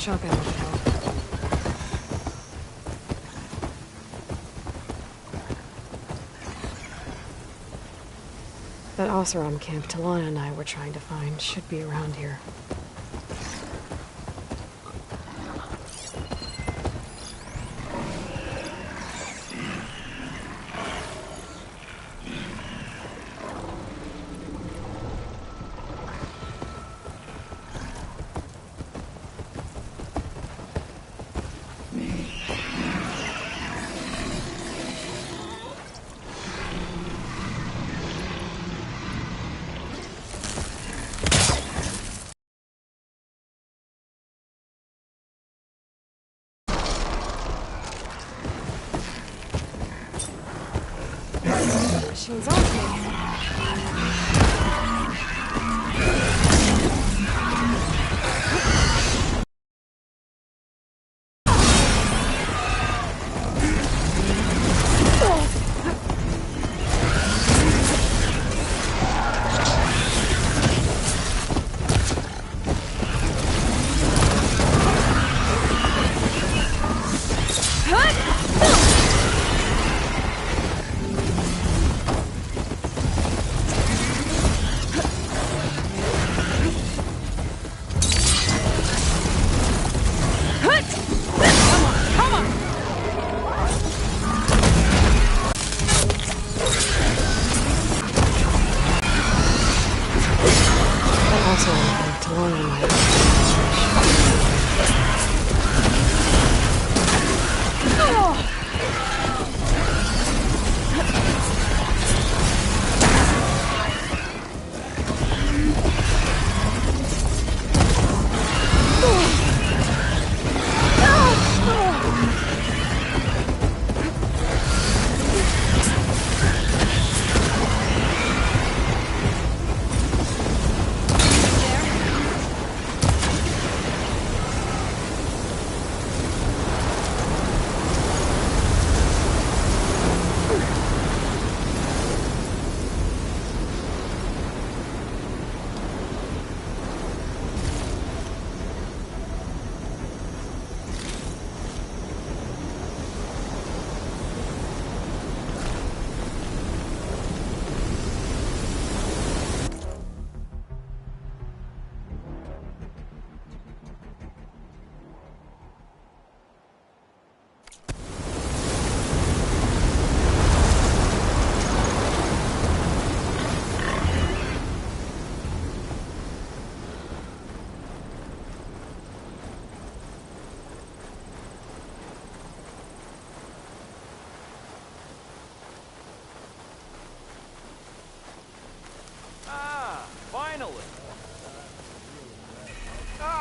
shock ammo would help. That Oseram camp Talana and I were trying to find should be around here. Machine's on me.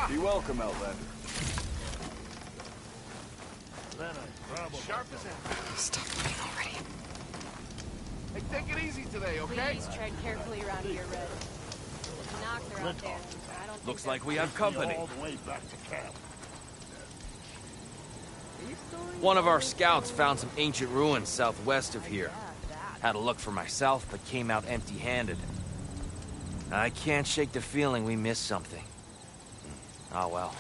Be welcome, Outlander. Sharp as ever. Stop moving already. Hey, take it easy today, okay? Please tread carefully around here, Red. Knock her out there. I don't think Looks like we have company. All the way back to camp. One of our scouts found some ancient ruins southwest of here. Had a look for myself, but came out empty-handed. I can't shake the feeling we missed something. Oh well.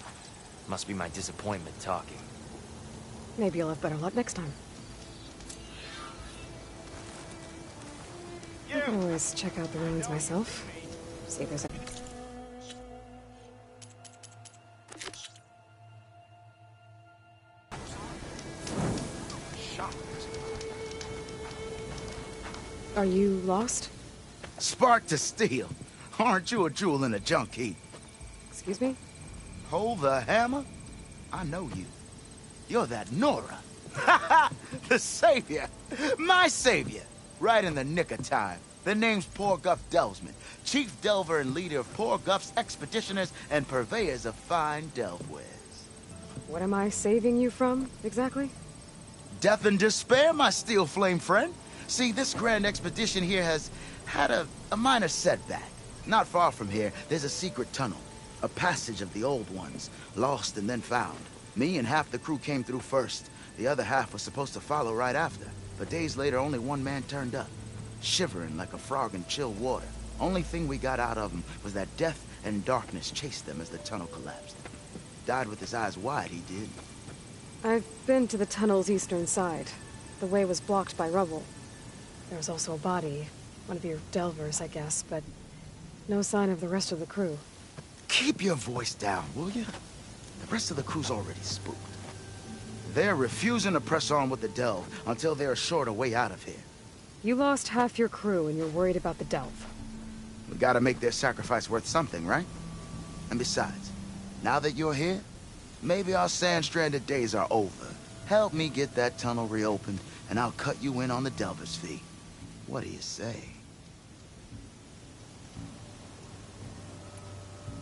Must be my disappointment talking. Maybe you'll have better luck next time. I can always check out the ruins myself. See if there's any. Are you lost? Spark to steel. Aren't you a jewel in a junk heap? Excuse me? Hold the hammer? I know you. You're that Nora. The savior. My savior. Right in the nick of time. The name's Poor Guff Delvesman, chief delver and leader of Poor Guff's expeditioners and purveyors of fine delve wares. What am I saving you from, exactly? Death and despair, my steel flame friend. See, this grand expedition here has had a minor setback. Not far from here, there's a secret tunnel. A passage of the old ones, lost and then found. Me and half the crew came through first. The other half was supposed to follow right after. But days later, only one man turned up. Shivering like a frog in chill water. Only thing we got out of him was that death and darkness chased them as the tunnel collapsed. died with his eyes wide, he did. I've been to the tunnel's eastern side. The way was blocked by rubble. There was also a body. One of your delvers, I guess, but no sign of the rest of the crew. Keep your voice down, will you? The rest of the crew's already spooked. They're refusing to press on with the delve until they're assured a way out of here. You lost half your crew and you're worried about the delve. We gotta make their sacrifice worth something, right? And besides, now that you're here, maybe our sand-stranded days are over. Help me get that tunnel reopened, and I'll cut you in on the delver's fee. What do you say?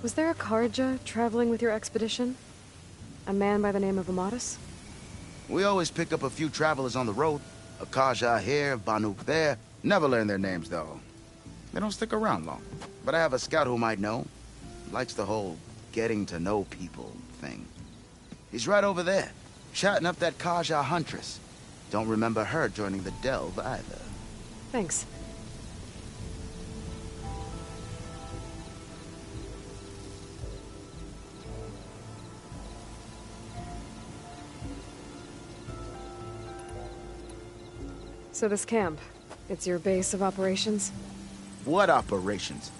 Was there a Karja traveling with your expedition? A man by the name of Amatus? We always pick up a few travelers on the road. A Kaja here, Banuk there. Never learn their names, though. They don't stick around long. But I have a scout who might know. Likes the whole getting to know people thing. He's right over there, chatting up that Kaja huntress. Don't remember her joining the delve either. Thanks. So this camp, it's your base of operations? What operations?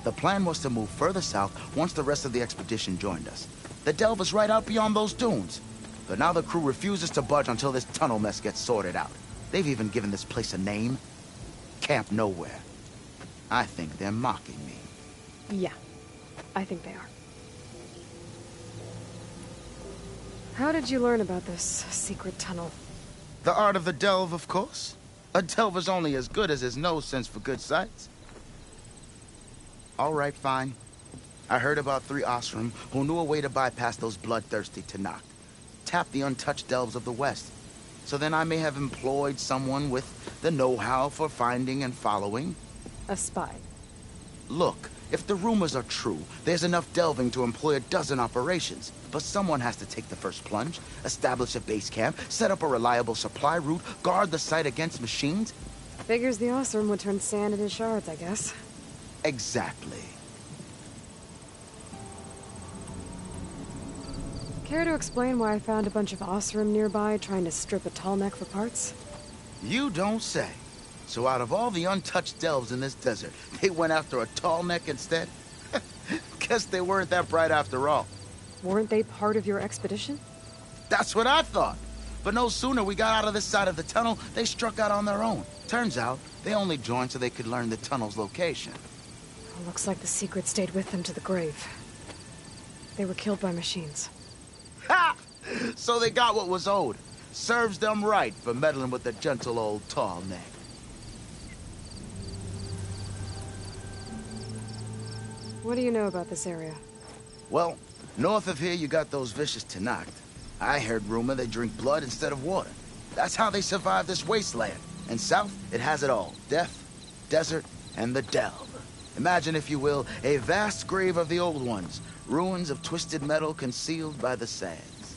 The plan was to move further south once the rest of the expedition joined us. The delve is right out beyond those dunes. But now the crew refuses to budge until this tunnel mess gets sorted out. They've even given this place a name. Camp Nowhere. I think they're mocking me. Yeah, I think they are. How did you learn about this secret tunnel? The art of the delve, of course. A delver's only as good as his nose sense for good sights. All right, fine. I heard about 3 Osram who knew a way to bypass those bloodthirsty Tanakh. Tap the untouched delves of the West. So then I may have employed someone with the know-how for finding and following. A spy. Look, if the rumors are true, there's enough delving to employ a dozen operations. But someone has to take the first plunge, establish a base camp, set up a reliable supply route, guard the site against machines. Figures the Osram would turn sand into shards, I guess. Exactly. Care to explain why I found a bunch of Osram nearby trying to strip a tall neck for parts? You don't say. So out of all the untouched delves in this desert, they went after a tall neck instead? Guess they weren't that bright after all. Weren't they part of your expedition? That's what I thought. But no sooner we got out of this side of the tunnel, they struck out on their own. Turns out, they only joined so they could learn the tunnel's location. Looks like the secret stayed with them to the grave. They were killed by machines. Ha! So they got what was owed. Serves them right for meddling with the gentle old tall neck. What do you know about this area? Well, north of here you got those vicious Tanakh. I heard rumor they drink blood instead of water. That's how they survive this wasteland. And south, it has it all. Death, desert, and the delve. Imagine, if you will, a vast grave of the old ones. Ruins of twisted metal concealed by the sands.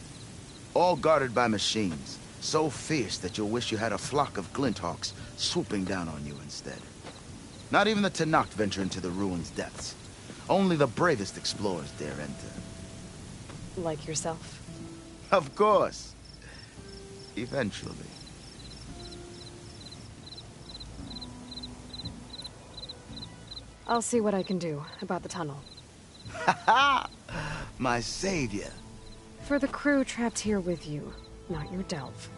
All guarded by machines. So fierce that you'll wish you had a flock of glinthawks swooping down on you instead. Not even the Tanakh venture into the ruins' depths. Only the bravest explorers dare enter. Like yourself. Of course. Eventually. I'll see what I can do about the tunnel. Ha ha! My savior. For the crew trapped here with you, not your delve.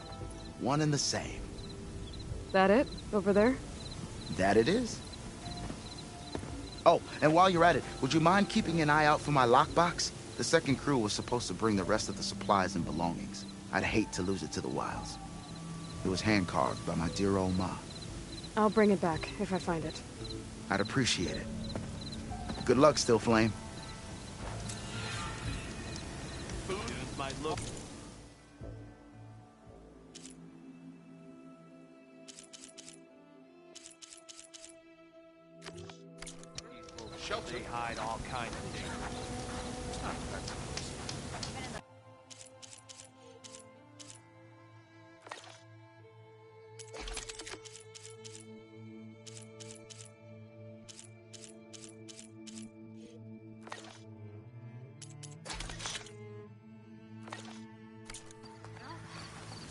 One and the same. That it? Over there? That it is. Oh, and while you're at it, would you mind keeping an eye out for my lockbox? The second crew was supposed to bring the rest of the supplies and belongings. I'd hate to lose it to the wilds. It was hand-carved by my dear old ma. I'll bring it back if I find it. I'd appreciate it. Good luck, Still Flame. Might look. Shelter. They hide all kinds of things.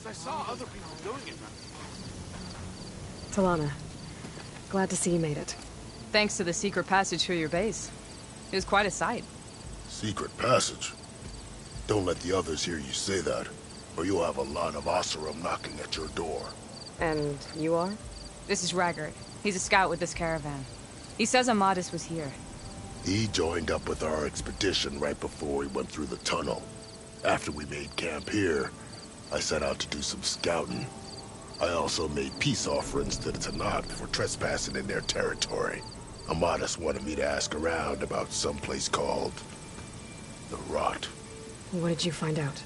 I saw other people doing it. Talana, glad to see you made it. Thanks to the secret passage through your base. It was quite a sight. Secret passage? Don't let the others hear you say that, or you'll have a lot of Oseram knocking at your door. And you are? This is Raggard. He's a scout with this caravan. He says Amadis was here. He joined up with our expedition right before we went through the tunnel. After we made camp here, I set out to do some scouting. I also made peace offerings to the Tanakh for trespassing in their territory. Amadis wanted me to ask around about some place called the Rot. What did you find out?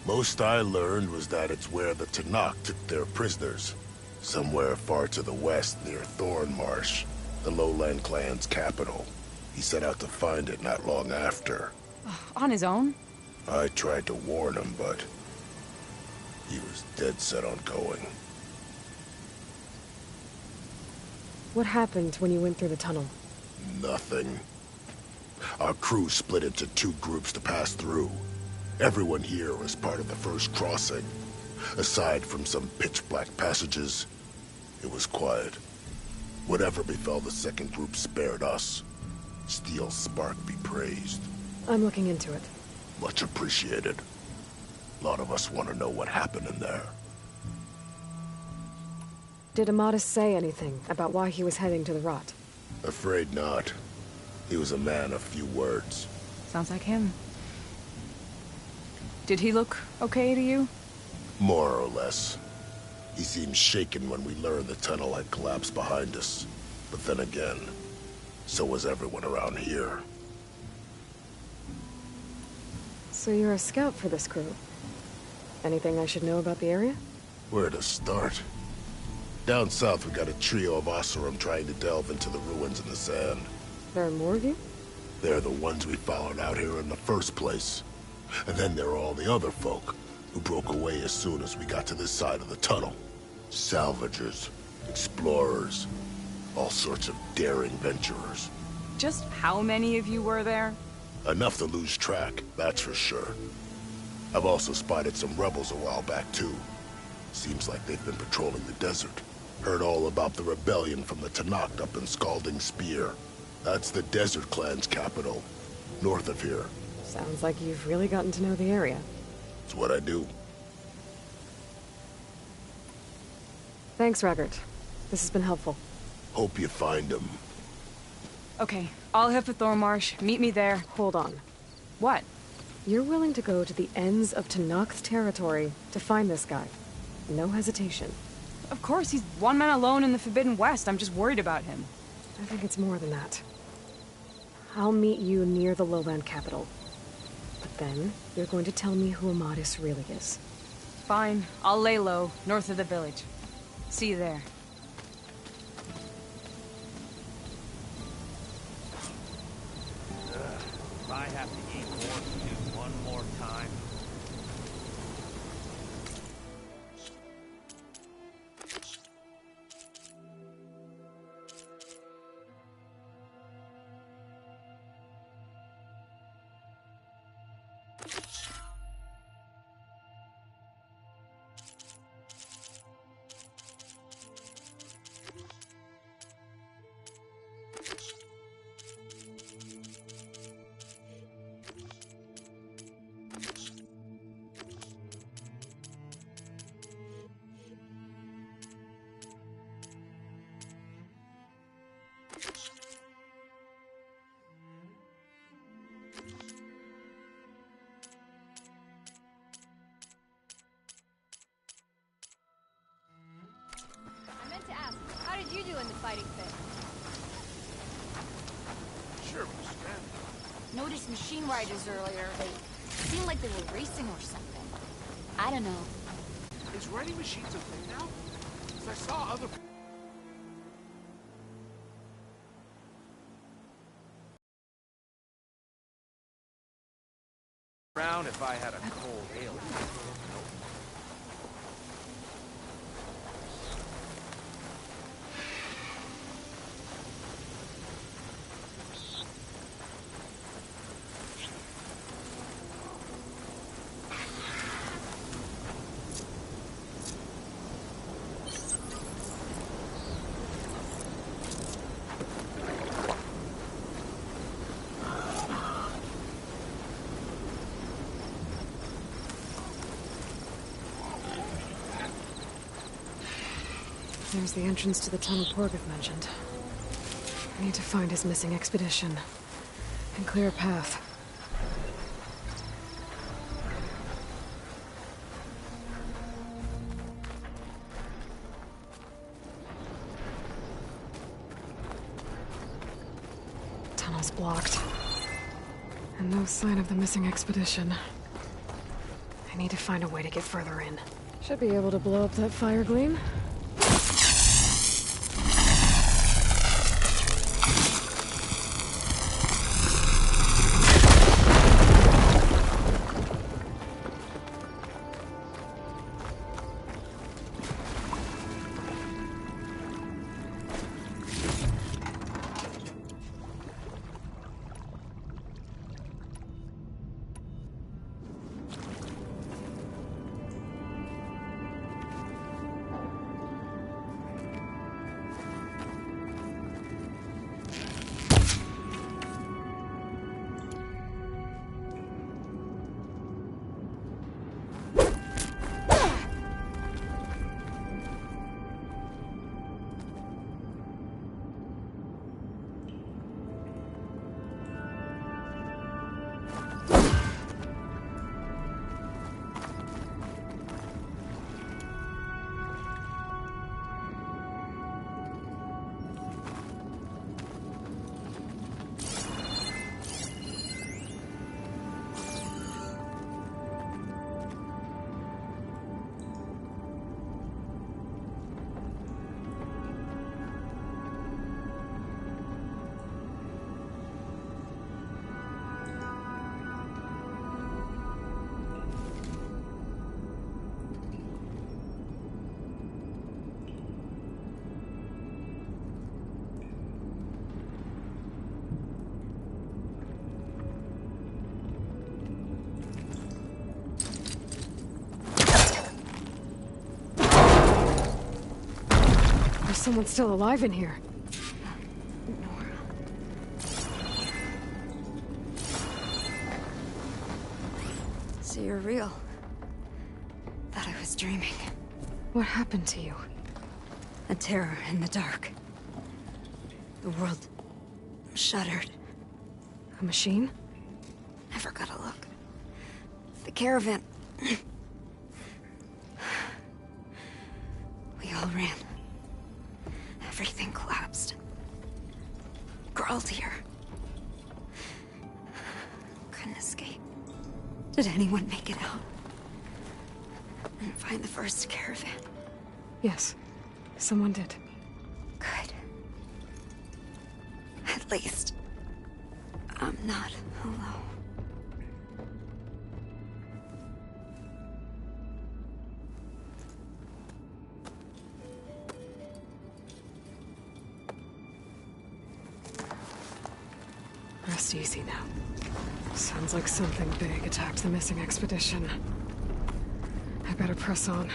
Most I learned was that it's where the Tanakh took their prisoners. Somewhere far to the west near Thornmarsh, the Lowland clan's capital. He set out to find it not long after. On his own? I tried to warn him, but he was dead set on going. What happened when you went through the tunnel? Nothing. Our crew split into two groups to pass through. Everyone here was part of the first crossing. Aside from some pitch-black passages, it was quiet. Whatever befell the second group spared us. Steel Spark be praised. I'm looking into it. Much appreciated. A lot of us want to know what happened in there. Did Amadis say anything about why he was heading to the Rot? Afraid not. He was a man of few words. Sounds like him. Did he look okay to you? More or less. He seemed shaken when we learned the tunnel had collapsed behind us. But then again, so was everyone around here. So you're a scout for this crew. Anything I should know about the area? Where to start? Down south, we got a trio of Oseram trying to delve into the ruins in the sand. There are more of you? They're the ones we followed out here in the first place. And then there are all the other folk, who broke away as soon as we got to this side of the tunnel. Salvagers, explorers, all sorts of daring venturers. Just how many of you were there? Enough to lose track, that's for sure. I've also spotted some rebels a while back, too. Seems like they've been patrolling the desert. Heard all about the rebellion from the Tanakh up in Scalding Spear. That's the Desert Clan's capital, north of here. Sounds like you've really gotten to know the area. It's what I do. Thanks, Raggard. This has been helpful. Hope you find him. Okay, I'll head for Thornmarsh. Meet me there. Hold on. What? You're willing to go to the ends of Tanakh's territory to find this guy. No hesitation. Of course, he's one man alone in the Forbidden West. I'm just worried about him. I think it's more than that. I'll meet you near the lowland capital. But then, you're going to tell me who Amadis really is. Fine, I'll lay low, north of the village. See you there. If I have to eat more food one more time. I meant to ask, how did you do in the fighting fit? Sure, Miss Strand. Noticed machine riders earlier. They seemed like they were racing or something. I don't know. Is riding machines a thing now? 'Cause I saw other... Around if I had a cold ale. There's the entrance to the tunnel Porgov mentioned. I need to find his missing expedition and clear a path. Tunnel's blocked. And no sign of the missing expedition. I need to find a way to get further in. Should be able to blow up that fire gleam. There's someone still alive in here. So you're real. Thought I was dreaming. What happened to you? A terror in the dark. The world shuddered. A machine? Never got a look. The caravan. We all ran. Everything collapsed. Crawled here. Couldn't escape. Did anyone make it out? And find the first caravan? Yes, someone did. Good. At least, I'm not alone. Rest easy now. Sounds like something big attacked the missing expedition. I better press on.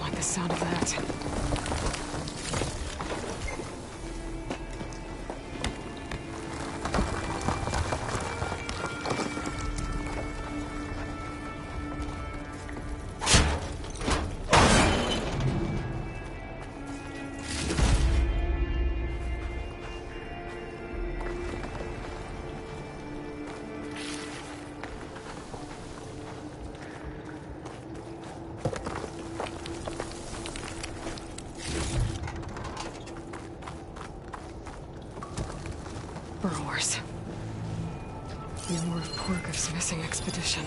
The sound of that. Burrowers. More of Porgov's missing expedition.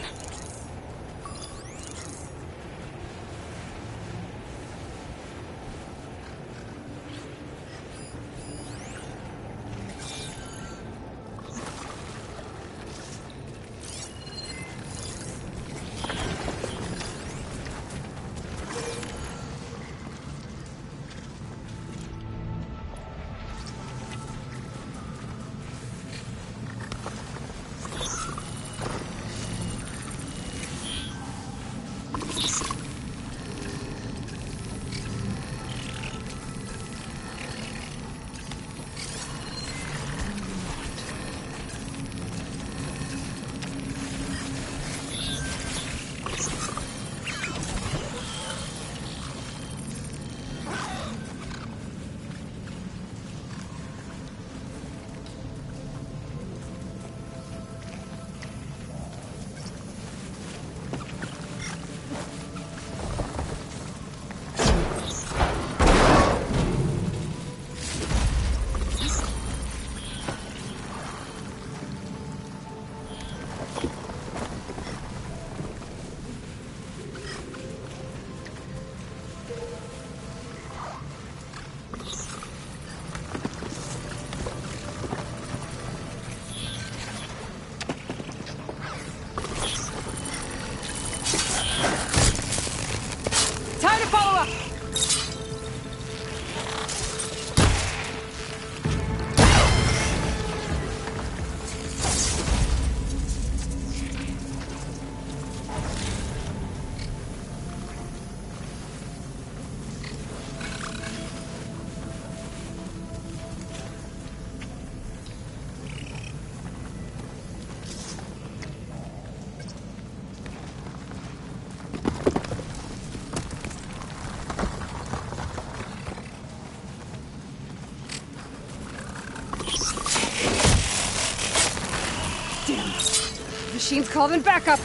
Machine's calling backup!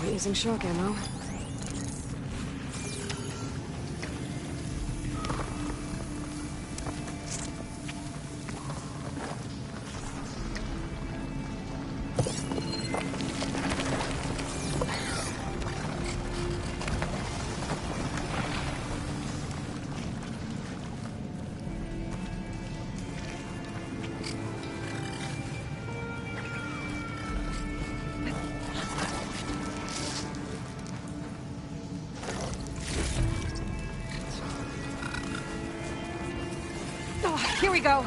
We're using shock ammo. Here we go.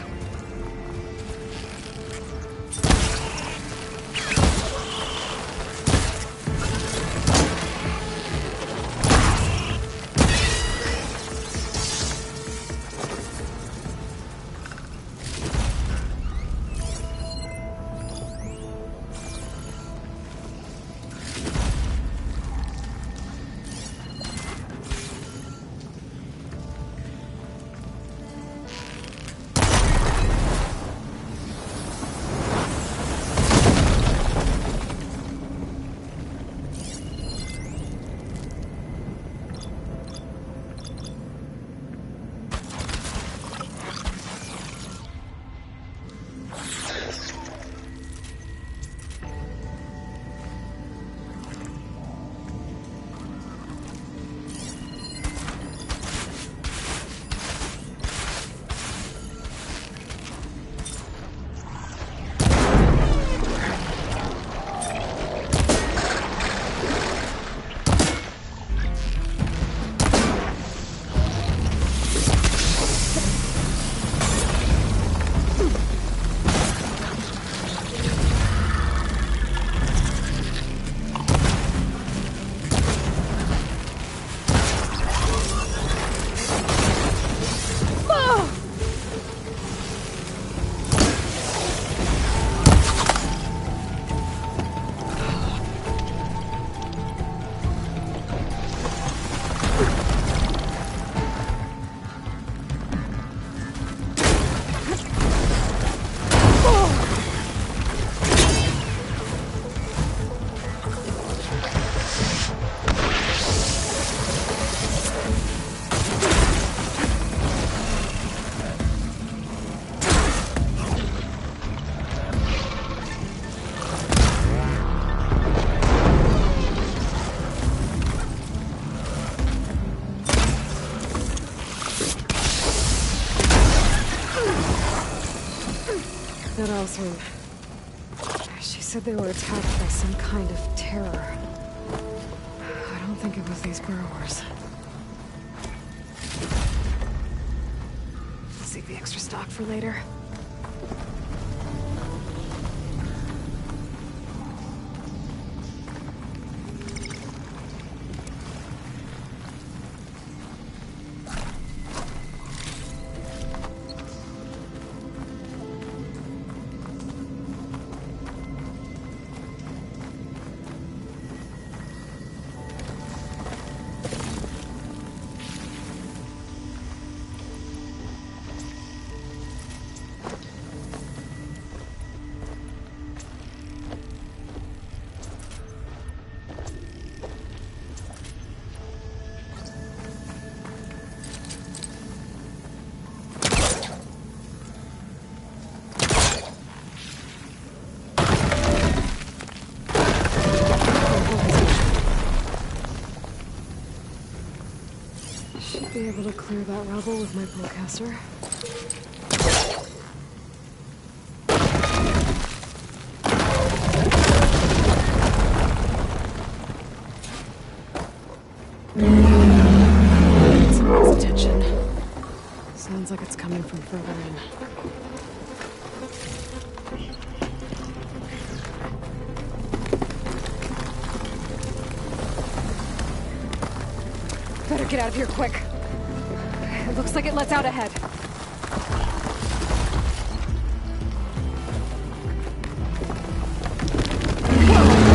That Osram. She said they were attacked by some kind of terror. I don't think it was these burrowers. Save the extra stock for later. Be able to clear that rubble with my bowcaster. It's some attention. Sounds like it's coming from further in. Better get out of here quick. It looks like it lets out ahead. Whoa.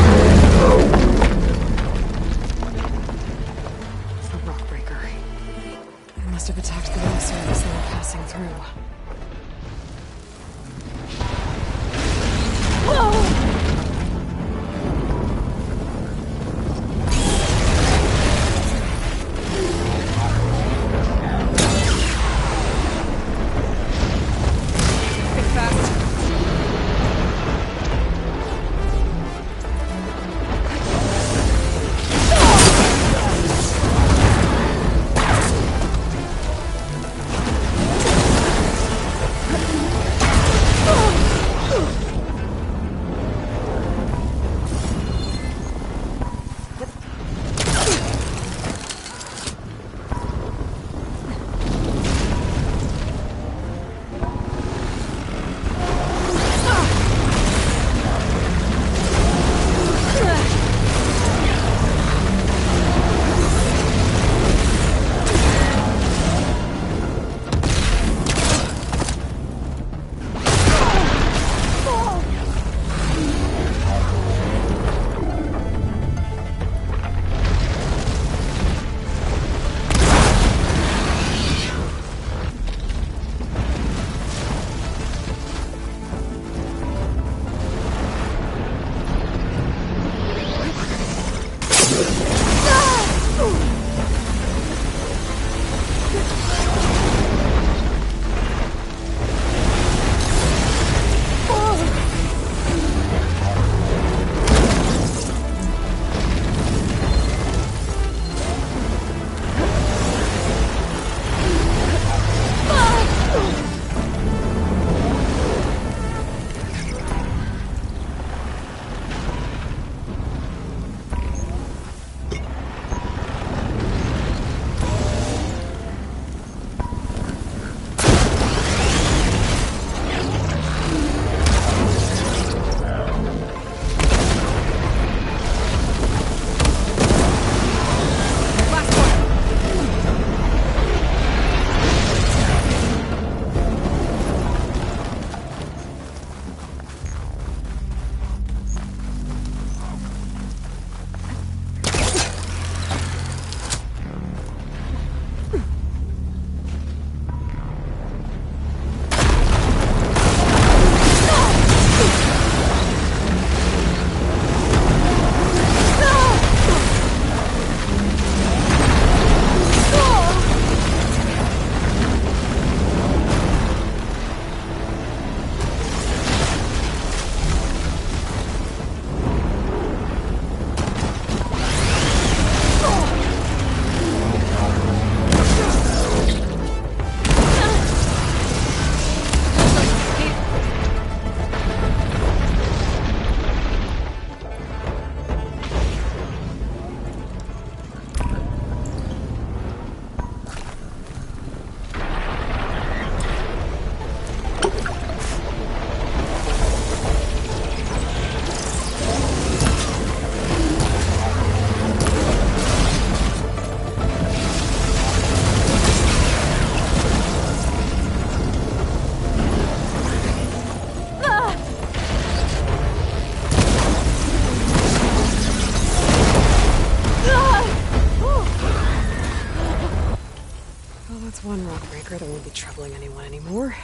be troubling anyone anymore.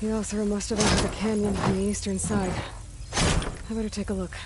The Oseram must have entered the canyon on the eastern side. I better take a look.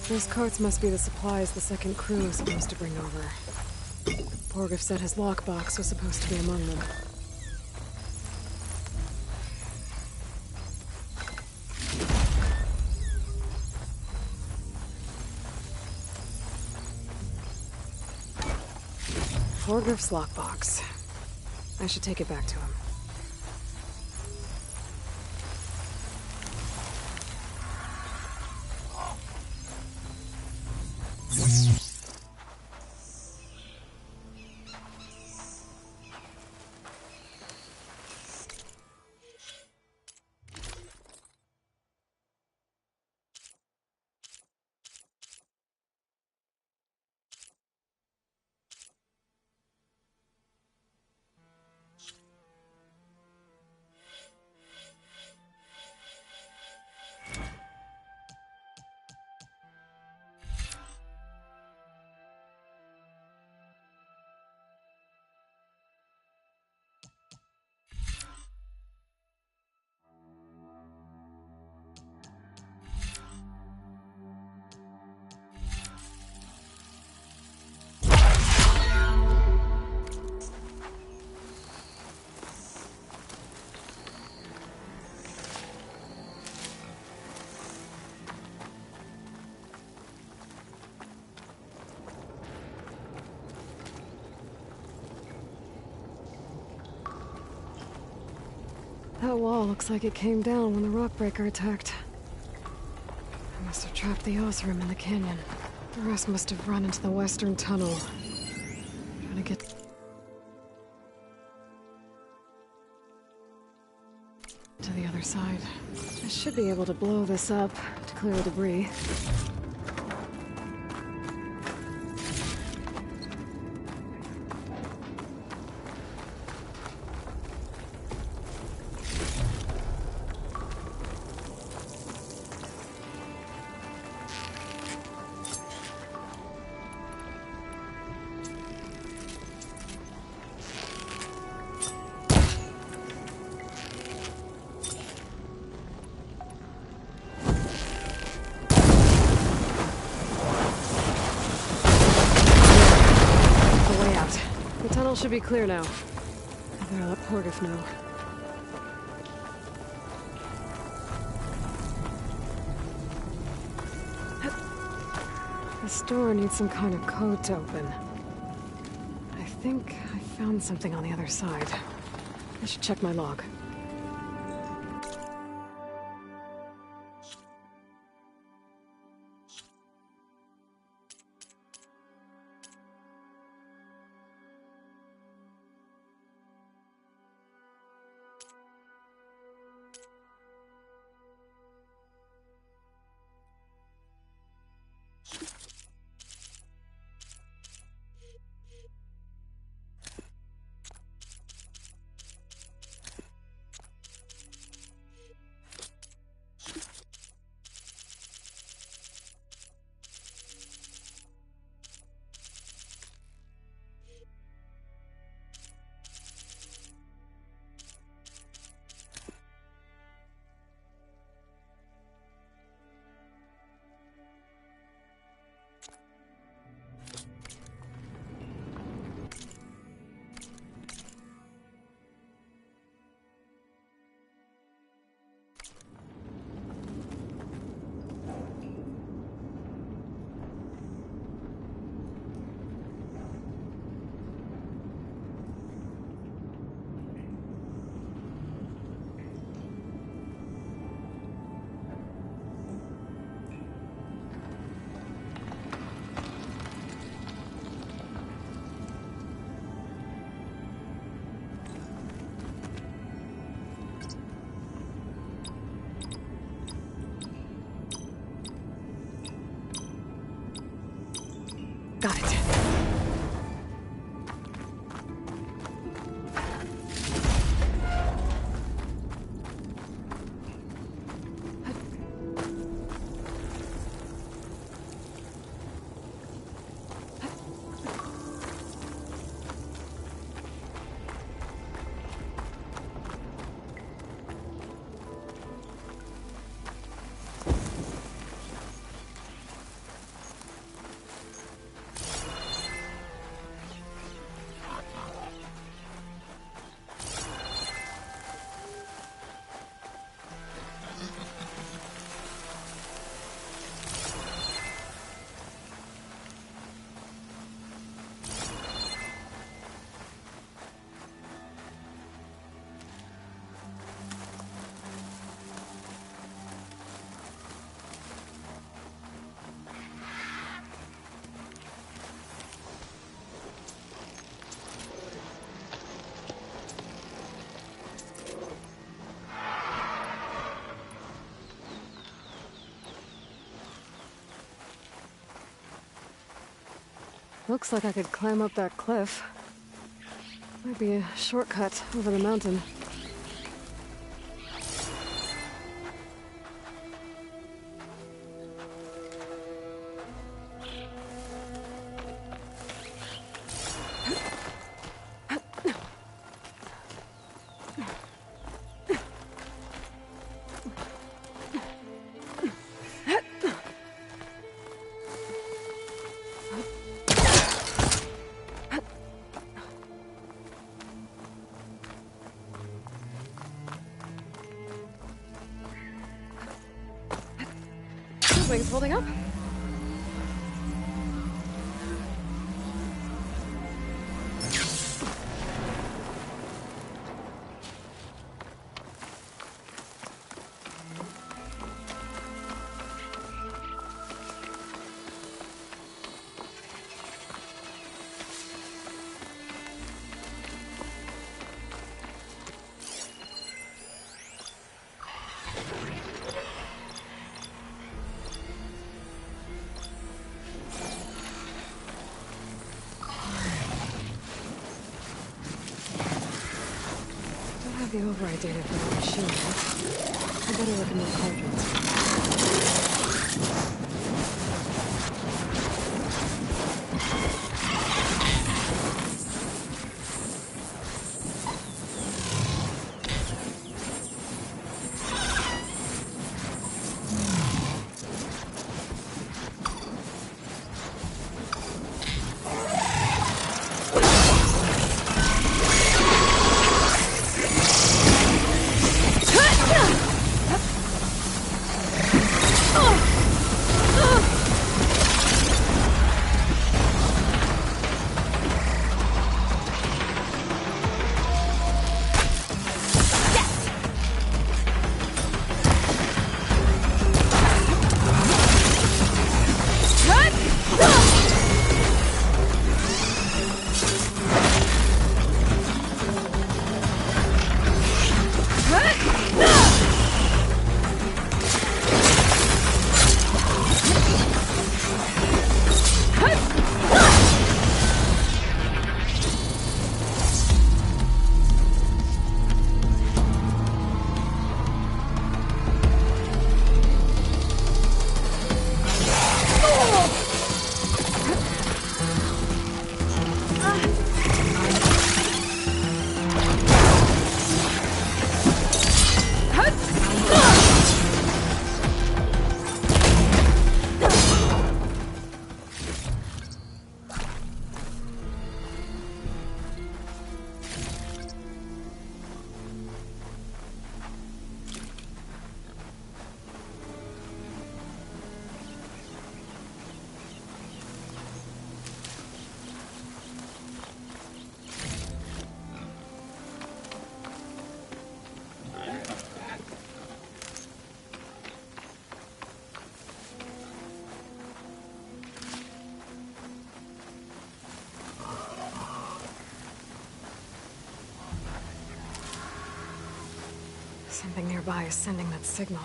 Those carts must be the supplies the second crew was supposed to bring over. Borgif said his lockbox was supposed to be among them. Borgif's lockbox. I should take it back to him. That wall looks like it came down when the rockbreaker attacked. I must have trapped the Oseram in the canyon. The rest must have run into the western tunnel. Trying to get to the other side. I should be able to blow this up to clear the debris. Tunnel should be clear now. I better let Portiff know. This door needs some kind of code to open. I think I found something on the other side. I should check my log. Got it. Looks like I could climb up that cliff. Might be a shortcut over the mountain. Wings holding up? The override data for the machine. I better look in those cauldrons. Something nearby is sending that signal.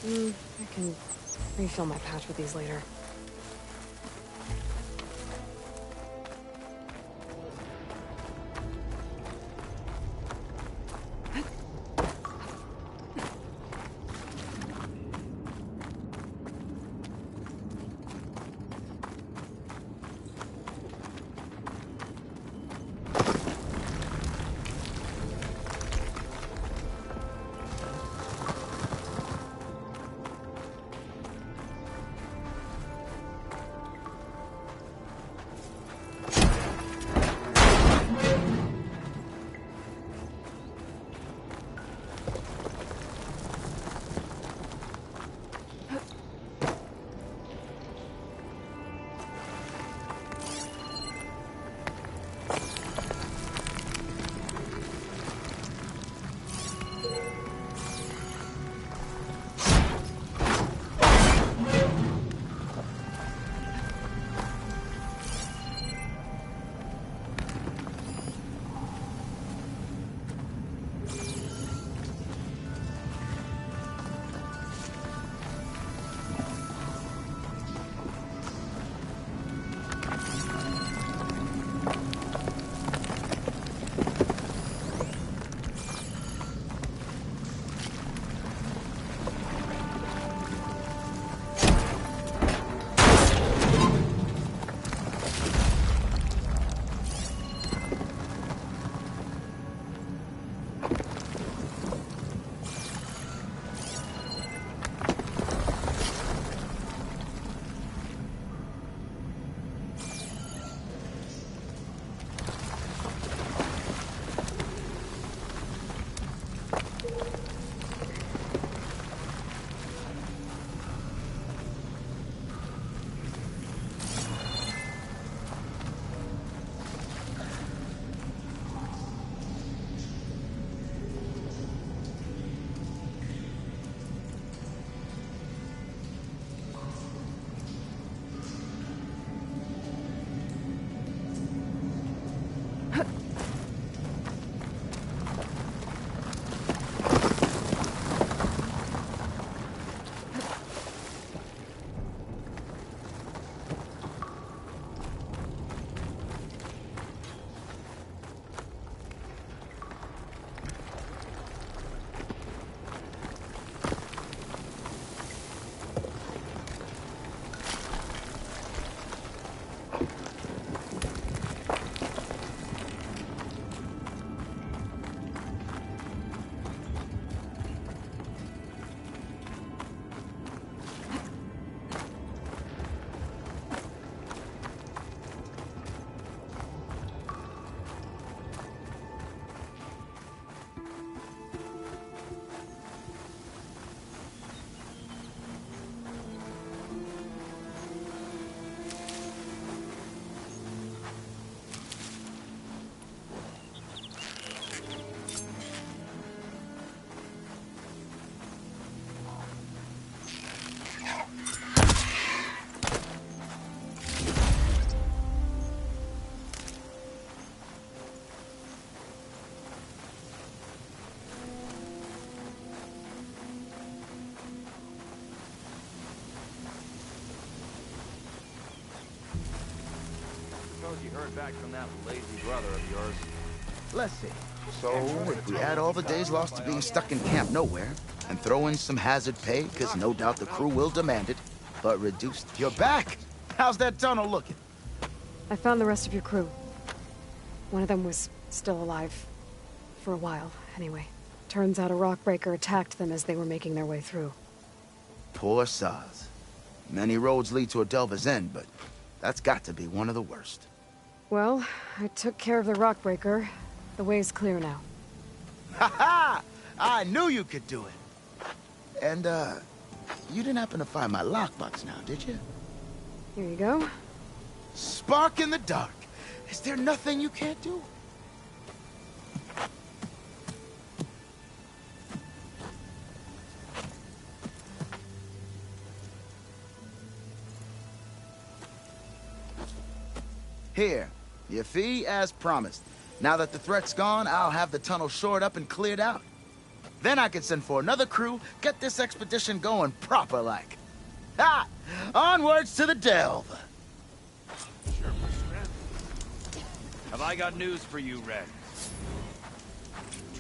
I can refill my patch with these later. Suppose you heard back from that lazy brother of yours. Let's see. So, if we add all the days lost to being stuck in Camp Nowhere, and throw in some hazard pay, because no doubt the crew will demand it, but reduced... You're back! How's that tunnel looking? I found the rest of your crew. One of them was still alive. For a while, anyway. Turns out a rockbreaker attacked them as they were making their way through. Poor Saz. Many roads lead to a Delver's End, but that's got to be one of the worst. Well, I took care of the rockbreaker. The way's clear now. Ha ha! I knew you could do it. And, you didn't happen to find my lockbox now, did you? Here you go. Spark in the dark. Is there nothing you can't do? Here, your fee as promised. Now that the threat's gone, I'll have the tunnel shored up and cleared out. Then I can send for another crew, get this expedition going proper-like. Ha! Onwards to the delve! Sure, Mr. Red. Have I got news for you, Red?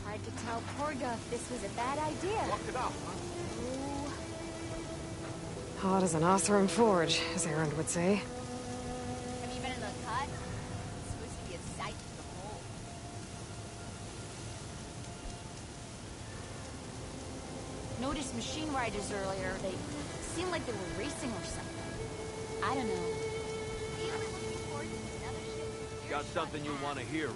Tried to tell Porga this was a bad idea. Walk it off, huh? Ooh. Hot as an Oseram forge, as Erend would say. Have you been in the cut? It's supposed to be a sight to behold. Noticed machine riders earlier. They seemed like they were racing or something. I don't know. We were looking forward to another ship. Got something you want to hear,